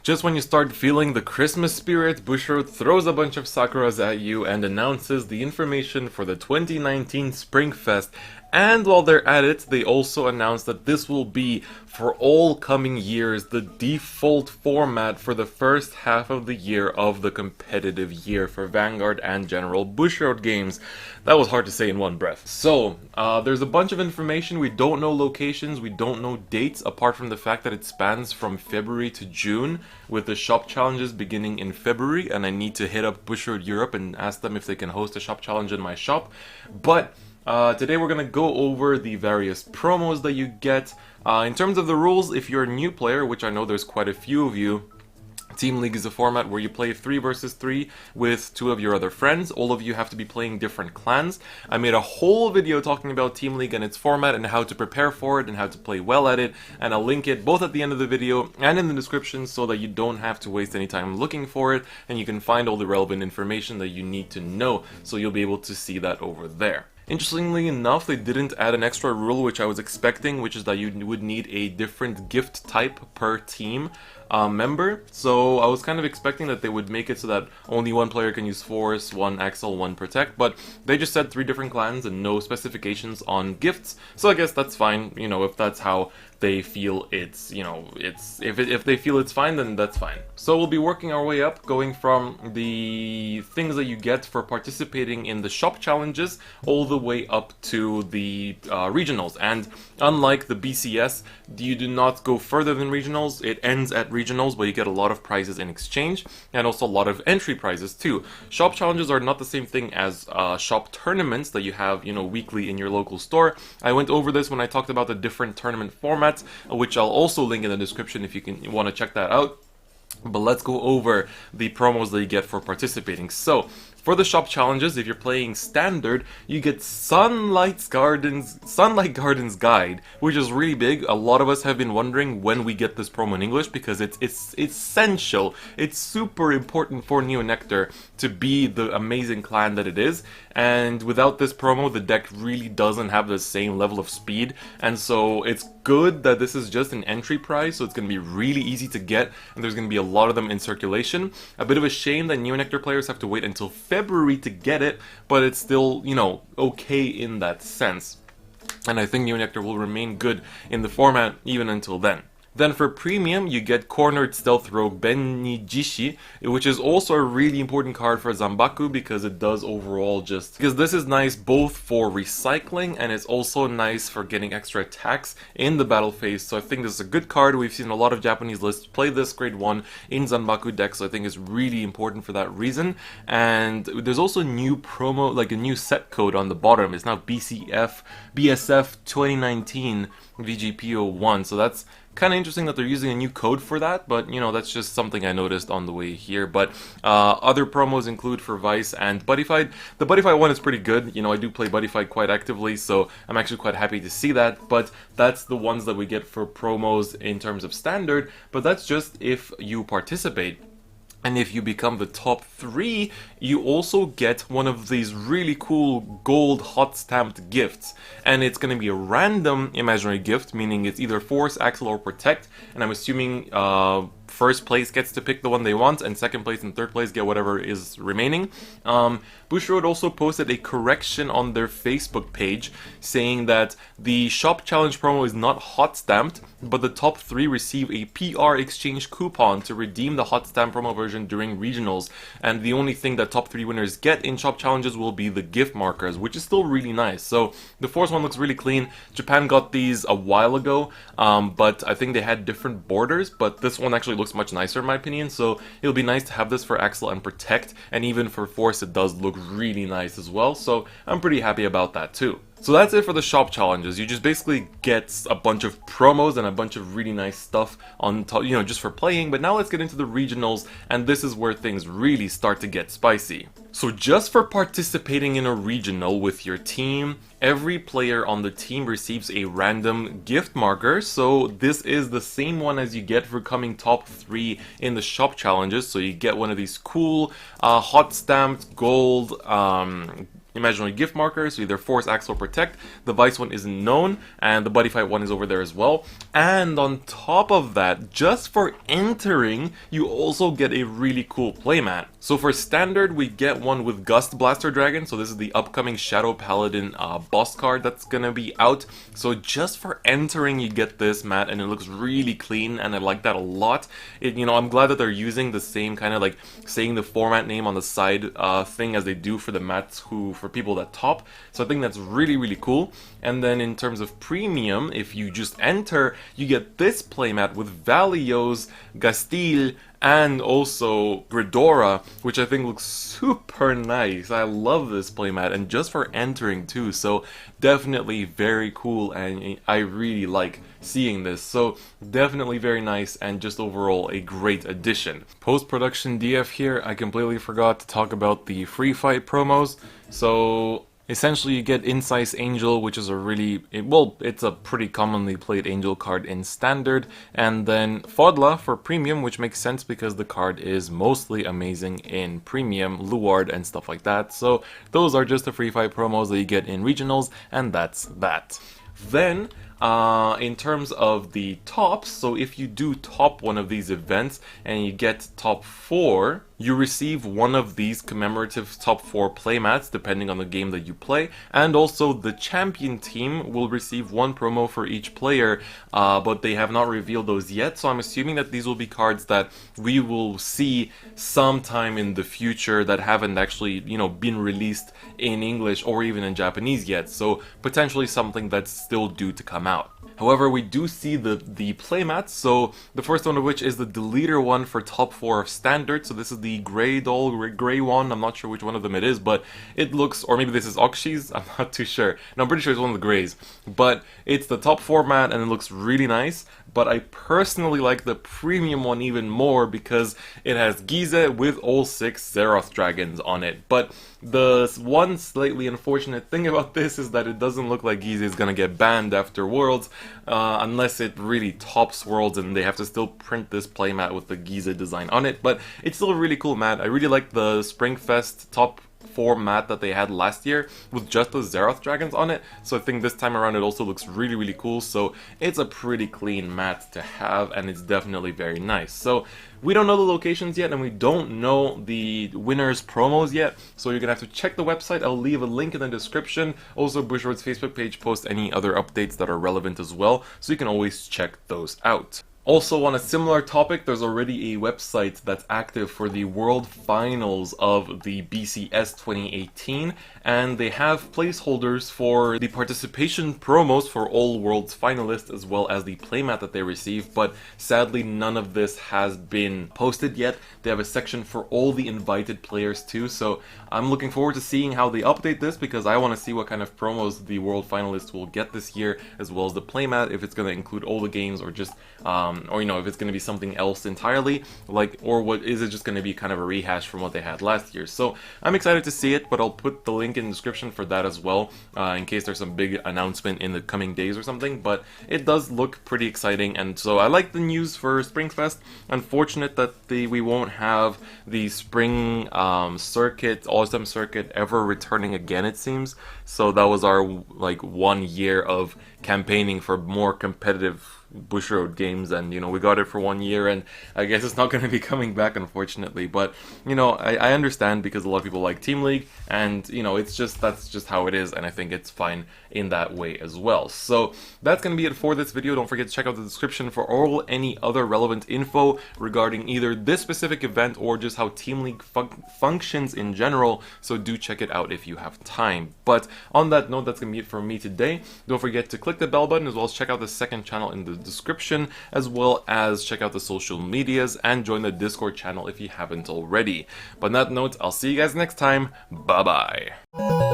Just when you start feeling the Christmas spirit, Bushiroad throws a bunch of Sakuras at you and announces the information for the 2019 Spring Fest. And while they're at it, they also announced that this will be, for all coming years, the default format for the first half of the year of the competitive year for Vanguard and general Bushiroad games. That was hard to say in one breath. So, there's a bunch of information. We don't know locations, we don't know dates, apart from the fact that it spans from February to June, with the shop challenges beginning in February, and I need to hit up Bushiroad Europe and ask them if they can host a shop challenge in my shop. But today we're going to go over the various promos that you get. In terms of the rules, if you're a new player, which I know there's quite a few of you, Team League is a format where you play 3 versus 3 with 2 of your other friends. All of you have to be playing different clans. I made a whole video talking about Team League and its format and how to prepare for it and how to play well at it, and I'll link it both at the end of the video and in the description so that you don't have to waste any time looking for it, and you can find all the relevant information that you need to know, so you'll be able to see that over there. Interestingly enough, they didn't add an extra rule which I was expecting, which is that you would need a different gift type per team member. So I was kind of expecting that they would make it so that only one player can use Force, 1 Axle, 1 Protect, but they just said 3 different clans and no specifications on gifts. So I guess that's fine, you know, if that's how they feel it's, you know, if they feel it's fine, then that's fine. So we'll be working our way up, going from the things that you get for participating in the shop challenges all the way up to the regionals. And unlike the BCS, you do not go further than regionals. It ends at regionals, but you get a lot of prizes in exchange, and also a lot of entry prizes too. Shop challenges are not the same thing as shop tournaments that you have, you know, weekly in your local store. I went over this when I talked about the different tournament formats, which I'll also link in the description if you want to check that out. But let's go over the promos that you get for participating. So, for the shop challenges, if you're playing standard, you get Sunlight Gardens Guide, which is really big. A lot of us have been wondering when we get this promo in English, because it's essential. It's super important for Neonectar to be the amazing clan that it is. And without this promo, the deck really doesn't have the same level of speed. And so it's good that this is just an entry prize, so it's going to be really easy to get, and there's going to be a lot of them in circulation. A bit of a shame that Neonectar players have to wait until February to get it, but it's still, you know, okay in that sense. And I think Neonectar will remain good in the format even until then. Then for premium, you get Cornered Stealth Rogue Benijishi, which is also a really important card for Zanbaku, because it does overall because this is nice both for recycling, and it's also nice for getting extra attacks in the battle phase. So I think this is a good card. We've seen a lot of Japanese lists play this grade 1 in Zanbaku decks, so I think it's really important for that reason. And there's also a new promo, like a new set code on the bottom. It's now BSF 2019 VGP01, so that's kind of interesting that they're using a new code for that, but you know, that's just something I noticed on the way here. But other promos include for Vice and Buddyfight. The Buddyfight one is pretty good. You know, I do play Buddyfight quite actively, so I'm actually quite happy to see that. But that's the ones that we get for promos in terms of standard, but that's just if you participate. And if you become the top 3, you also get one of these really cool gold hot stamped gifts. And it's going to be a random imaginary gift, meaning it's either Force, Axle, or Protect. And I'm assuming first place gets to pick the one they want, and second place and third place get whatever is remaining. Bushiroad also posted a correction on their Facebook page saying that the shop challenge promo is not hot stamped, but the top 3 receive a PR exchange coupon to redeem the hot stamp promo version during regionals, and the only thing that top 3 winners get in shop challenges will be the gift markers, which is still really nice. So the Force one looks really clean. Japan got these a while ago, but I think they had different borders, but this one actually looks much nicer in my opinion, so it'll be nice to have this for Axle and Protect, and even for Force it does look really nice as well, so I'm pretty happy about that too. So that's it for the shop challenges. You just basically get a bunch of promos and a bunch of really nice stuff on top, you know, just for playing. But now let's get into the regionals, and this is where things really start to get spicy. So just for participating in a regional with your team, every player on the team receives a random gift marker. So this is the same one as you get for coming top 3 in the shop challenges. So you get one of these cool hot stamped gold imaginary gift markers, so either Force, Axe, or Protect. The Vice one isn't known, and the Buddy Fight one is over there as well. And on top of that, just for entering, you also get a really cool playmat. So for standard, we get one with Gust Blaster Dragon, so this is the upcoming Shadow Paladin boss card that's gonna be out. So just for entering, you get this mat, and it looks really clean, and I like that a lot. I'm glad that they're using the same kind of like saying the format name on the side thing as they do for the mats for people that top. So I think that's really, really cool. And then in terms of premium, if you just enter, you get this playmat with Valios, Gastile, and also Gridora, which I think looks super nice. I love this playmat, and just for entering too, so definitely very cool, and I really like seeing this. So definitely very nice, and just overall a great addition. Post-production DF here, I completely forgot to talk about the free fight promos. So essentially, you get Incise Angel, which is it's a pretty commonly played angel card in standard, and then Fodla for premium, which makes sense because the card is mostly amazing in premium, Luard and stuff like that. So those are just the free fight promos that you get in regionals, and that's that. Then, in terms of the tops, so if you do top one of these events and you get top 4, you receive one of these commemorative top 4 playmats depending on the game that you play, and also the champion team will receive one promo for each player, but they have not revealed those yet, so I'm assuming that these will be cards that we will see sometime in the future that haven't actually, been released in English or even in Japanese yet, so potentially something that's still due to come out. However, we do see the playmats, so the first one of which is the Deleter one for top 4 of standard, so this is the gray one, I'm not sure which one of them it is, but it looks, or maybe this is Okshi's, I'm not too sure. No, I'm pretty sure it's one of the grays, but it's the top 4 mat and it looks really nice, but I personally like the premium one even more because it has Gize with all 6 Zeroth dragons on it, but the one slightly unfortunate thing about this is that it doesn't look like Gize is gonna get banned after Worlds, unless it really tops Worlds and they have to still print this playmat with the Gize design on it, but it's still a really cool mat. I really like the Springfest top 4 mat that they had last year with just the Zeroth dragons on it, so I think this time around it also looks really, really cool, so it's a pretty clean mat to have, and it's definitely very nice. So we don't know the locations yet, and we don't know the winners' promos yet, so you're gonna have to check the website. I'll leave a link in the description. Also, Bushroad's Facebook page posts any other updates that are relevant as well, so you can always check those out. Also, on a similar topic, there's already a website that's active for the World Finals of the BCS 2018, and they have placeholders for the participation promos for all Worlds finalists as well as the playmat that they receive, but sadly none of this has been posted yet. They have a section for all the invited players too, so I'm looking forward to seeing how they update this because I want to see what kind of promos the World finalists will get this year, as well as the playmat, if it's going to include all the games or just if it's going to be something else entirely, or what is it just going to be kind of a rehash from what they had last year. So I'm excited to see it, but I'll put the link in the description for that as well, in case there's some big announcement in the coming days or something, but it does look pretty exciting, and so I like the news for Springfest. Unfortunate that we won't have the spring circuit, All-Star circuit ever returning again, it seems, so that was our 1 year of campaigning for more competitive Bushroad games, and we got it for 1 year, and I guess it's not going to be coming back, unfortunately, but I understand because a lot of people like Team League, and that's just how it is, and I think it's fine in that way as well. So that's going to be it for this video. Don't forget to check out the description for any other relevant info regarding either this specific event or just how Team League functions in general, so do check it out if you have time. But on that note, that's going to be it for me today. Don't forget to click the bell button, as well as check out the second channel in the description, as well as check out the social medias and join the Discord channel if you haven't already. But on that note, I'll see you guys next time. Bye bye.